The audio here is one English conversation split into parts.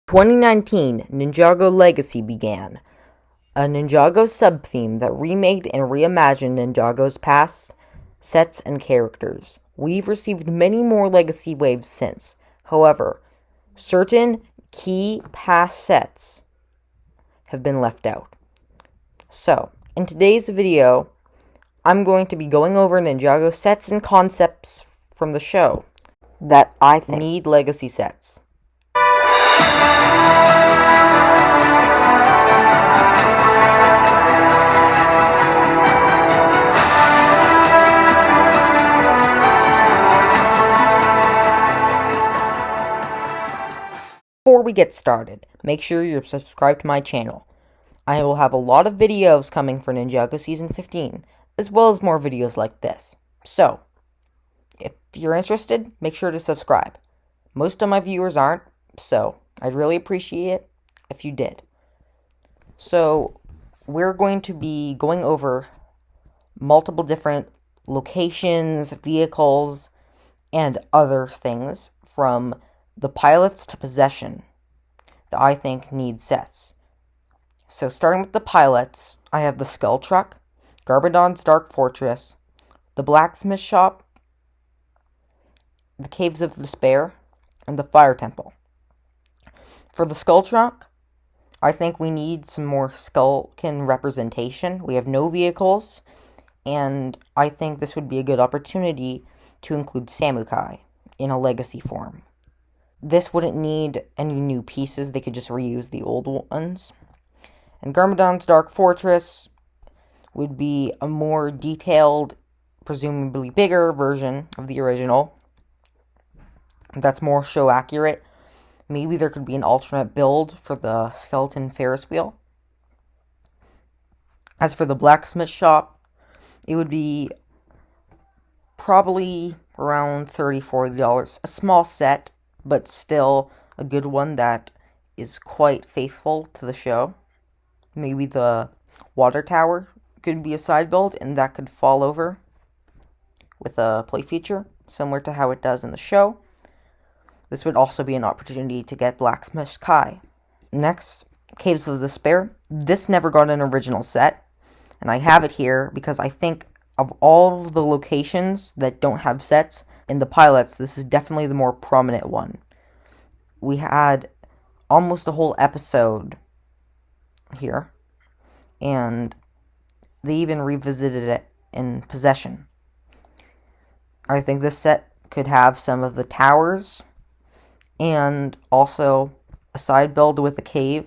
2019, Ninjago Legacy began, a Ninjago sub-theme that remade and reimagined Ninjago's past sets and characters. We've received many more Legacy waves since. However, certain key past sets have been left out. So, in today's video, I'm going to be going over Ninjago sets and concepts from the show that I think need Legacy sets. Before we get started, make sure you're subscribed to my channel. I will have a lot of videos coming for Ninjago Season 15, as well as more videos like this. So, if you're interested, make sure to subscribe. Most of my viewers aren't, so I'd really appreciate it if you did. So, we're going to be going over multiple different locations, vehicles, and other things from the pilots to possession that I think need sets. So starting with the pilots, I have the Skull Truck, Garbodon's Dark Fortress, the Blacksmith Shop, the Caves of Despair, and the Fire Temple. For the Skull Truck, I think we need some more Skullkin representation. We have no vehicles, and I think this would be a good opportunity to include Samukai in a legacy form. This wouldn't need any new pieces, they could just reuse the old ones. And Garbodon's Dark Fortress would be a more detailed, presumably bigger version of the original. That's more show accurate. Maybe there could be an alternate build for the skeleton Ferris wheel. As for the Blacksmith Shop, it would be probably around $30-40. A small set, but still a good one that is quite faithful to the show. Maybe the water tower could be a side build, and that could fall over with a play feature, similar to how it does in the show. This would also be an opportunity to get Blacksmith Kai. Next, Caves of Despair. This never got an original set, and I have it here because I think of all of the locations that don't have sets in the pilots, this is definitely the more prominent one. We had almost a whole episode here, and they even revisited it in Possession. I think this set could have some of the towers, and also a side build with a cave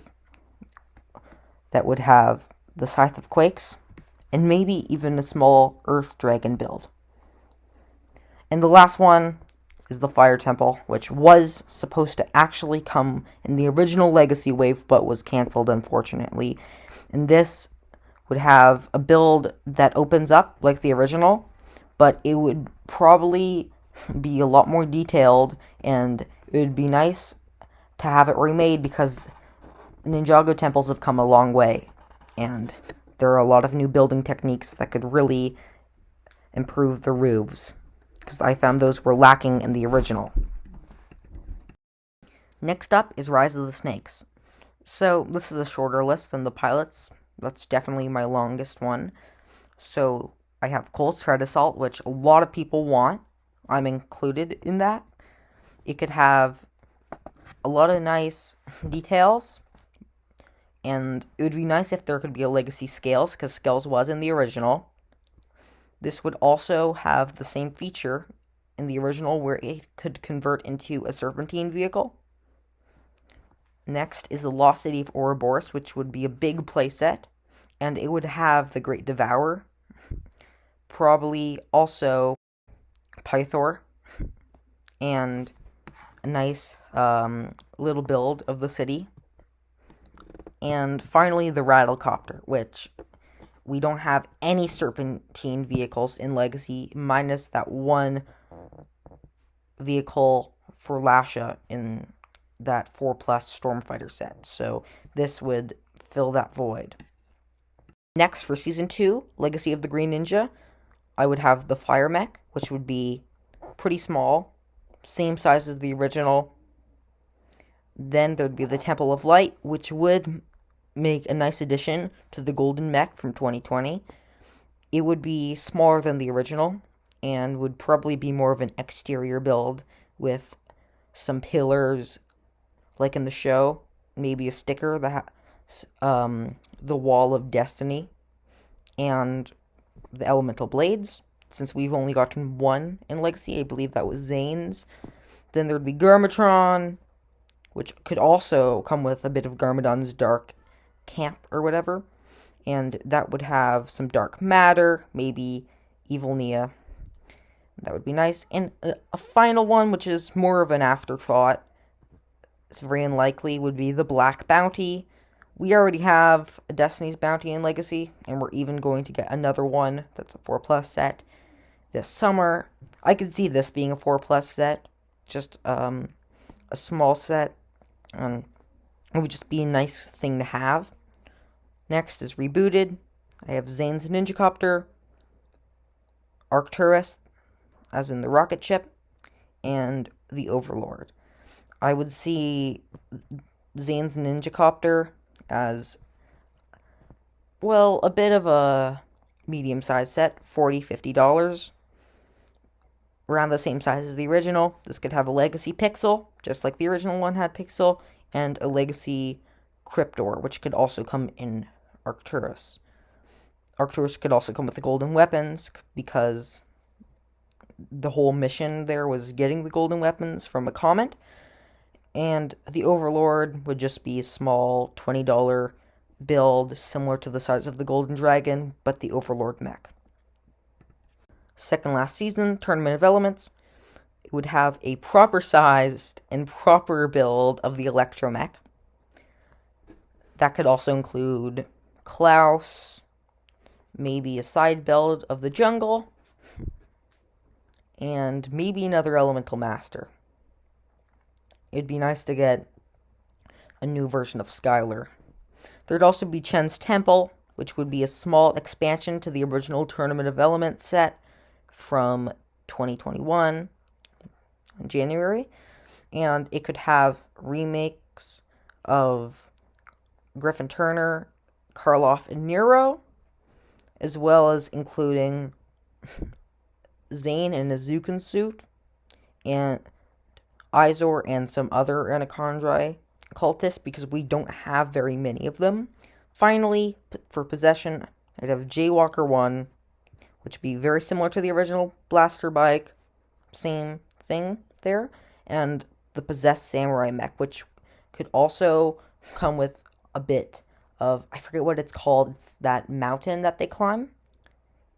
that would have the Scythe of Quakes, and maybe even a small Earth Dragon build. And the last one is the Fire Temple, which was supposed to actually come in the original Legacy wave, but was cancelled, unfortunately. And this would have a build that opens up like the original, but it would probably be a lot more detailed, and it would be nice to have it remade because Ninjago temples have come a long way, and there are a lot of new building techniques that could really improve the roofs, because I found those were lacking in the original. Next up is Rise of the Snakes. So this is a shorter list than the pilots. That's definitely my longest one. So I have Cole's Tread Assault, which a lot of people want. I'm included in that. It could have a lot of nice details, and it would be nice if there could be a Legacy Scales, because Scales was in the original. This would also have the same feature in the original where it could convert into a Serpentine vehicle. Next is the Lost City of Ouroboros, which would be a big playset, and it would have the Great Devourer, probably also Pythor, and a nice little build of the city. And finally, the Rattlecopter, which we don't have any Serpentine vehicles in Legacy, minus that one vehicle for Lasha in that 4+ Stormfighter set. So this would fill that void. Next, for Season 2, Legacy of the Green Ninja, I would have the Fire Mech, which would be pretty small, same size as the original, Then there'd be the Temple of Light, which would make a nice addition to the Golden Mech from 2020. It would be smaller than the original and would probably be more of an exterior build with some pillars like in the show, maybe a sticker that the Wall of Destiny and the Elemental Blades. Since we've only gotten one in Legacy, I believe that was Zane's. Then there'd be Garmatron, which could also come with a bit of Garmadon's Dark Camp or whatever. And that would have some dark matter, maybe Evil Nia. That would be nice. And a final one, which is more of an afterthought, it's very unlikely, would be the Black Bounty. We already have a Destiny's Bounty in Legacy, and we're even going to get another one that's a 4+ set this summer. I could see this being a 4+ set, just a small set, and it would just be a nice thing to have. Next is Rebooted. I have Zane's Ninjacopter, Arcturus, as in the rocket ship, and the Overlord. I would see Zane's Ninjacopter as, well, a bit of a medium-sized set, $40, $50. Around the same size as the original. This could have a Legacy Pixel, just like the original one had Pixel, and a Legacy Cryptor, which could also come in Arcturus. Arcturus could also come with the golden weapons, because the whole mission there was getting the golden weapons from a comet. And the Overlord would just be a small $20 build, similar to the size of the Golden Dragon, but the Overlord mech. Second last season, Tournament of Elements. It would have a proper sized and proper build of the Electromech. That could also include Klaus, maybe a side build of the Jungle, and maybe another Elemental Master. It'd be nice to get a new version of Skylar. There'd also be Chen's Temple, which would be a small expansion to the original Tournament of Elements set from 2021 in January. And it could have remakes of Griffin Turner, Karloff, and Nero, as well as including Zane in a Zukin suit, and Izor and some other Anachondri cultists, because we don't have very many of them. Finally, for Possession, I'd have Jaywalker 1, which would be very similar to the original Blaster Bike, same thing there, and the Possessed Samurai Mech, which could also come with a bit of, I forget what it's called, it's that mountain that they climb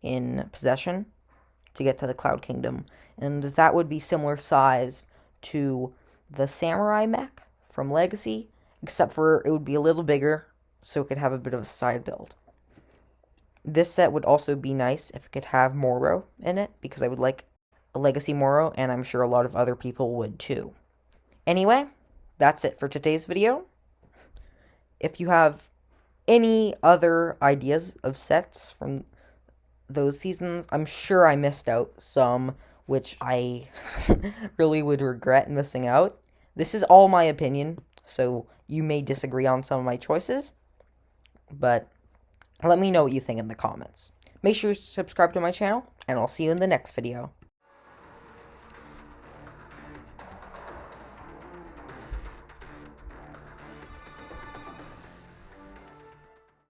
in Possession to get to the Cloud Kingdom, and that would be similar size to the Samurai Mech from Legacy, except for it would be a little bigger, so it could have a bit of a side build. This set would also be nice if it could have Moro in it, because I would like a Legacy Moro, and I'm sure a lot of other people would too. Anyway, that's it for today's video. If you have any other ideas of sets from those seasons, I'm sure I missed out some, which I really would regret missing out. This is all my opinion, so you may disagree on some of my choices, but let me know what you think in the comments. Make sure to subscribe to my channel, and I'll see you in the next video.